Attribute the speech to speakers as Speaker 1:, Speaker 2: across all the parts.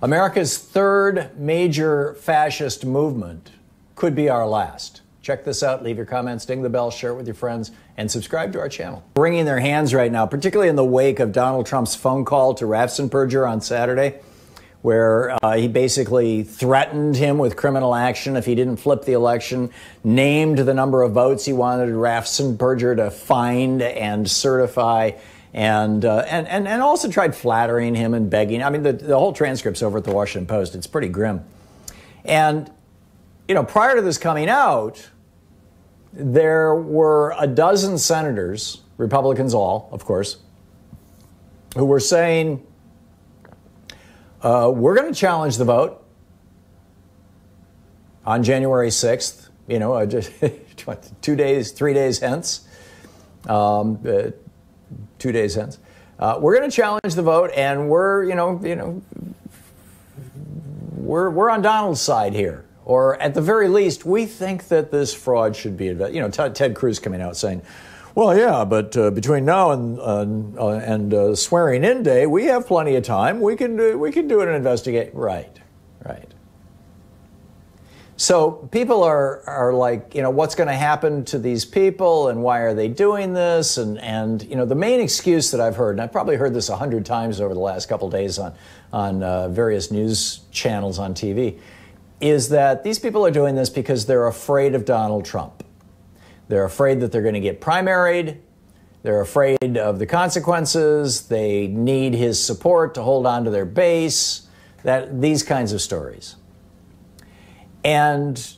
Speaker 1: America's third major fascist movement could be our last. Check this out. Leave your comments, ding the bell, share it with your friends, and subscribe to our channel. Wringing their hands right now, particularly in the wake of Donald Trump's phone call to Raffensperger on Saturday, where he basically threatened him with criminal action if he didn't flip the election, named the number of votes he wanted Raffensperger to find and certify, and also tried flattering him and begging. I mean, the whole transcript's over at the Washington Post. It's pretty grim. And, you know, prior to this coming out, there were a dozen senators, Republicans all, of course, who were saying, we're going to challenge the vote on January 6th, you know, just 3 days hence. 2 days hence. We're going to challenge the vote, and we're on Donald's side here. Or at the very least, we think that this fraud should be investigated. You know, Ted Cruz coming out saying, well, yeah, but between now and swearing in day, we have plenty of time. We can do it and investigate. Right. So people are like, you know, what's going to happen to these people and why are they doing this? And you know, the main excuse that I've heard, and I've probably heard this 100 times over the last couple of days on various news channels on TV, is that these people are doing this because they're afraid of Donald Trump. They're afraid that they're going to get primaried. They're afraid of the consequences. They need his support to hold on to their base. These kinds of stories. And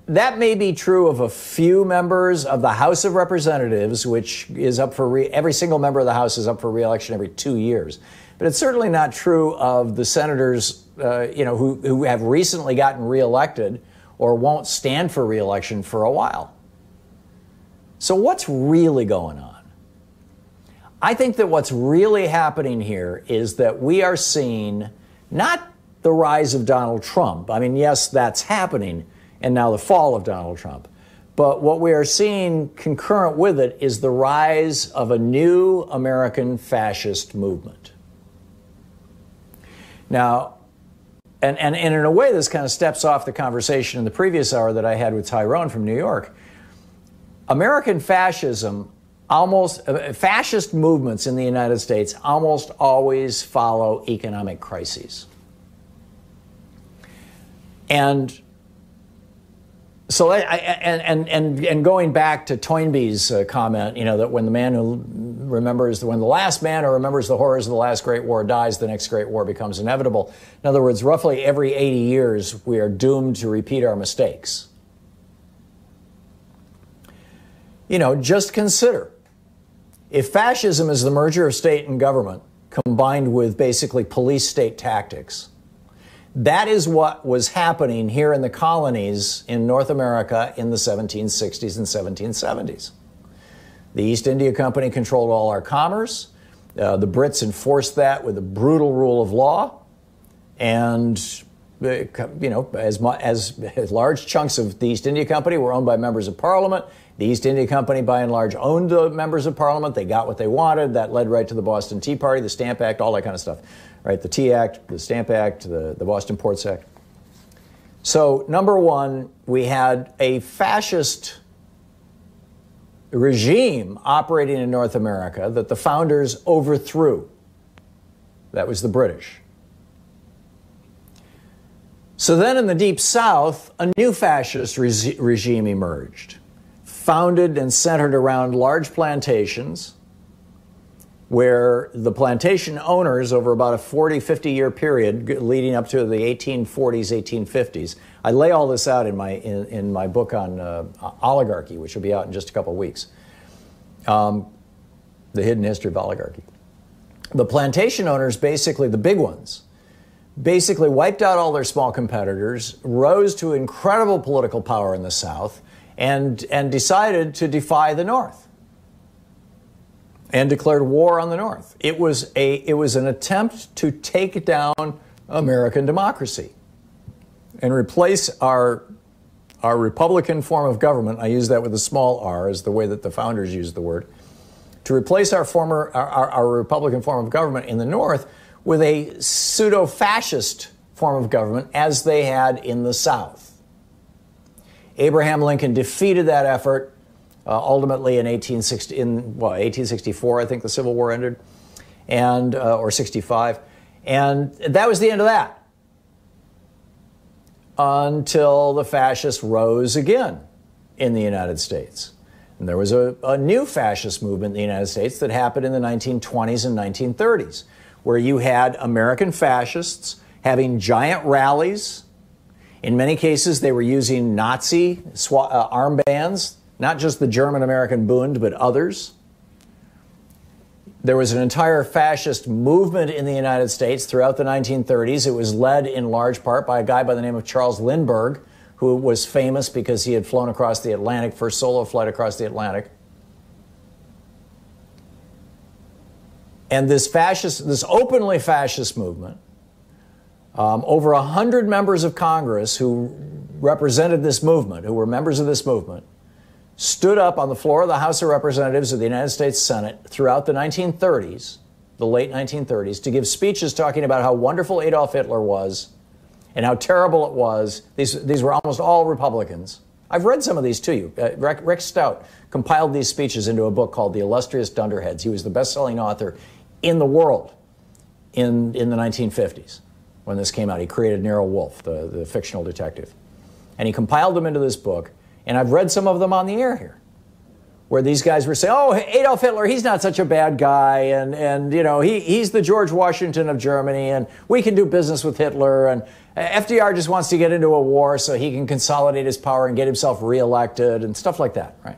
Speaker 1: that may be true of a few members of the House of Representatives, which is up for every single member of the House is up for re-election every 2 years. But it's certainly not true of the senators, you know, who have recently gotten re-elected or won't stand for re-election for a while. So what's really going on? I think that what's really happening here is that we are seeing not the rise of Donald Trump. I mean, yes, that's happening, and now the fall of Donald Trump. But what we are seeing concurrent with it is the rise of a new American fascist movement. Now, and in a way, this kind of steps off the conversation in the previous hour that I had with Tyrone from New York. American fascism, fascist movements in the United States almost always follow economic crises. And so, and going back to Toynbee's comment, you know, that when the last man who remembers the horrors of the last Great War dies, the next Great War becomes inevitable. In other words, roughly every 80 years, we are doomed to repeat our mistakes. You know, just consider, if fascism is the merger of state and government combined with basically police-state tactics, that is what was happening here in the colonies in North America in the 1760s and 1770s. The East India Company controlled all our commerce. The Brits enforced that with a brutal rule of law. And, you know, as large chunks of the East India Company were owned by members of Parliament, the East India Company, by and large, owned the members of Parliament. They got what they wanted. That led right to the Boston Tea Party, the Stamp Act, all that kind of stuff. Right? The Tea Act, the Stamp Act, the Boston Ports Act. So, number one, we had a fascist regime operating in North America that the founders overthrew. That was the British. So then in the Deep South, a new fascist regime emerged, founded and centered around large plantations, where the plantation owners, over about a 40, 50-year period leading up to the 1840s, 1850s, I lay all this out in my book on oligarchy, which will be out in just a couple of weeks, The Hidden History of Oligarchy. The plantation owners, basically the big ones, basically wiped out all their small competitors, rose to incredible political power in the South, and decided to defy the North, and declared war on the North. It was an attempt to take down American democracy and replace our Republican form of government. I use that with a small r, as the way that the founders used the word, to replace our Republican form of government in the North with a pseudo-fascist form of government as they had in the South. Abraham Lincoln defeated that effort ultimately in 1864, I think the Civil War ended, and or 65, and that was the end of that. Until the fascists rose again in the United States. And there was a new fascist movement in the United States that happened in the 1920s and 1930s, where you had American fascists having giant rallies. In many cases, they were using Nazi armbands, not just the German-American Bund, but others. There was an entire fascist movement in the United States throughout the 1930s. It was led in large part by a guy by the name of Charles Lindbergh, who was famous because he had flown across the Atlantic, first solo flight across the Atlantic. And this openly fascist movement, over 100 members of Congress who represented this movement, who were members of this movement, stood up on the floor of the House of Representatives of the United States Senate throughout the 1930s, the late 1930s, to give speeches talking about how wonderful Adolf Hitler was and how terrible it was. These were almost all Republicans. I've read some of these to you. Rick Stout compiled these speeches into a book called The Illustrious Dunderheads. He was the best-selling author in the world in the 1950s when this came out. He created Nero Wolfe, the fictional detective. And he compiled them into this book. And I've read some of them on the air here, where these guys were saying, oh, Adolf Hitler, he's not such a bad guy, and you know, he's the George Washington of Germany, and we can do business with Hitler, and FDR just wants to get into a war so he can consolidate his power and get himself reelected, and stuff like that, right?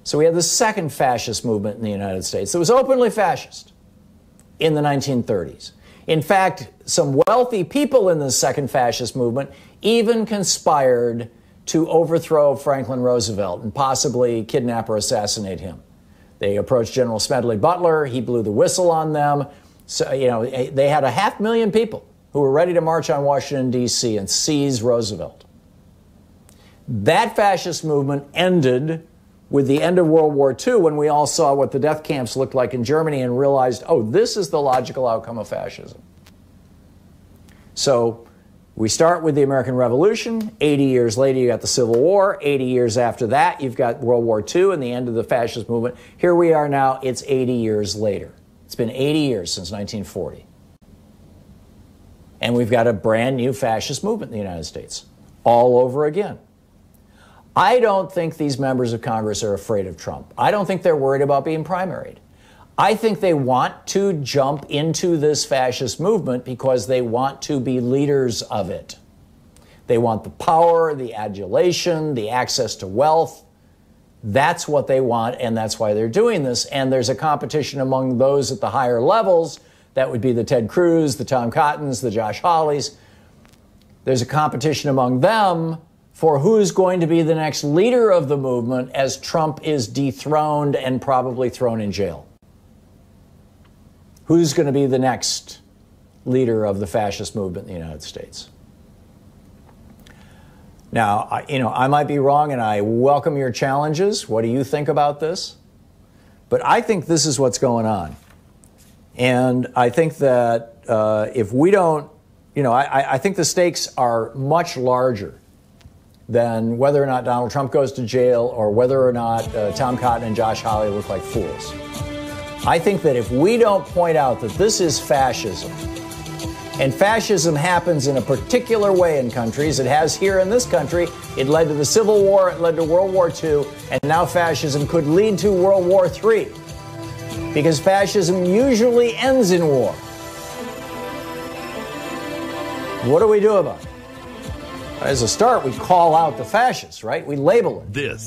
Speaker 1: So we had the second fascist movement in the United States that was openly fascist in the 1930s. In fact, some wealthy people in the second fascist movement even conspired to overthrow Franklin Roosevelt and possibly kidnap or assassinate him. They approached General Smedley Butler. He blew the whistle on them. So, you know, they had 500,000 people who were ready to march on Washington, D.C. and seize Roosevelt. That fascist movement ended with the end of World War II, when we all saw what the death camps looked like in Germany and realized, oh, this is the logical outcome of fascism. So we start with the American Revolution. 80 years later, you got the Civil War. 80 years after that, you've got World War II and the end of the fascist movement. Here we are now, it's 80 years later. It's been 80 years since 1940. And we've got a brand new fascist movement in the United States, all over again. I don't think these members of Congress are afraid of Trump. I don't think they're worried about being primaried. I think they want to jump into this fascist movement because they want to be leaders of it. They want the power, the adulation, the access to wealth. That's what they want, and that's why they're doing this. And there's a competition among those at the higher levels. That would be the Ted Cruz, the Tom Cottons, the Josh Hawleys. There's a competition among them for who's going to be the next leader of the movement as Trump is dethroned and probably thrown in jail. Who's going to be the next leader of the fascist movement in the United States? Now, I might be wrong, and I welcome your challenges. What do you think about this? But I think this is what's going on. And I think that if we don't, I think the stakes are much larger than whether or not Donald Trump goes to jail or whether or not Tom Cotton and Josh Hawley look like fools. I think that if we don't point out that this is fascism, and fascism happens in a particular way in countries, it has here in this country, it led to the Civil War, it led to World War II, and now fascism could lead to World War III. Because fascism usually ends in war. What do we do about it? As a start, we call out the fascists, right? We label it.
Speaker 2: This